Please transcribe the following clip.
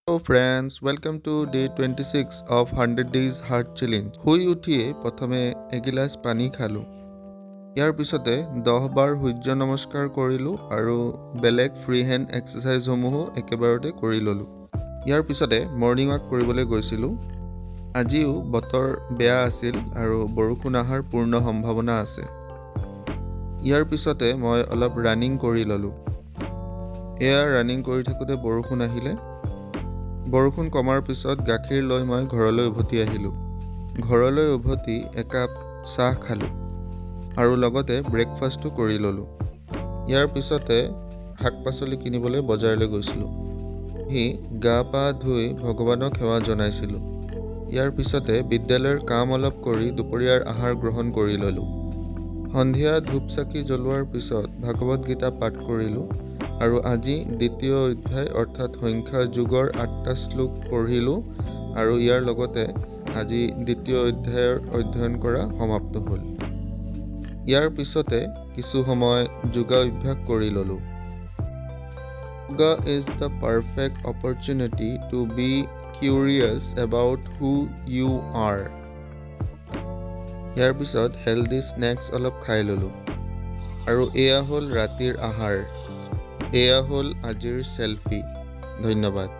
Hello friends, welcome to day 26 of 100 days hard chilling. শুই উঠিয়ে প্ৰথমে এগিলাচ পানী খালোঁ। ইয়াৰ পিছতে 10 বাৰ সূৰ্য নমস্কাৰ কৰিলোঁ আৰু বেলেগ ফ্ৰী হেণ্ড এক্সাৰচাইজসমূহো একেবাৰতে কৰি ল'লোঁ। ইয়াৰ পিছতে মৰ্ণিং ৱাক কৰিবলৈ গৈছিলোঁ। আজিও বতৰ বেয়া আছিল আৰু বৰষুণ অহাৰ পূৰ্ণ সম্ভাৱনা আছে। ইয়াৰ পিছতে মই অলপ ৰানিং কৰি ল'লোঁ। এয়া ৰানিং কৰি থাকোঁতে বৰষুণ আহিলে। বৰষুণ কমাৰ পিছত গাখীৰ লৈ মই ঘৰলৈ উভতি আহিলোঁ। ঘৰলৈ উভতি একাপ চাহ খালোঁ আৰু লগতে ব্ৰেকফাষ্টো কৰি ল'লোঁ। ইয়াৰ পিছতে শাক পাচলি কিনিবলৈ বজাৰলৈ গৈছিলোঁ। গা পা ধুই ভগৱানক সেৱা জনাইছিলোঁ। ইয়াৰ পিছতে বিদ্যালয়ৰ কাম অলপ কৰি দুপৰীয়াৰ আহাৰ গ্ৰহণ কৰি ল'লোঁ। সন্ধিয়া ধূপ চাকি জ্বলোৱাৰ পিছত ভাগৱত গীতা পাঠ কৰিলোঁ আৰু আজি দ্বিতীয় অধ্যায় অৰ্থাৎ সংখ্যা যুগৰ 8টা শ্লোক পঢ়িলোঁ আৰু ইয়াৰ লগতে আজি দ্বিতীয় অধ্যায়ৰ অধ্যয়ন কৰা সমাপ্ত হ'ল। ইয়াৰ পিছতে কিছু সময় যোগা অভ্যাস কৰি ল'লোঁ। Yoga is the perfect opportunity to be curious about who you are. ইয়াৰ পিছত হেল্ডি স্নেক্স অলপ খাই ল'লোঁ আৰু এয়া হ'ল ৰাতিৰ আহাৰ। এয়া হ'ল আজিৰ চেলফি। ধন্যবাদ।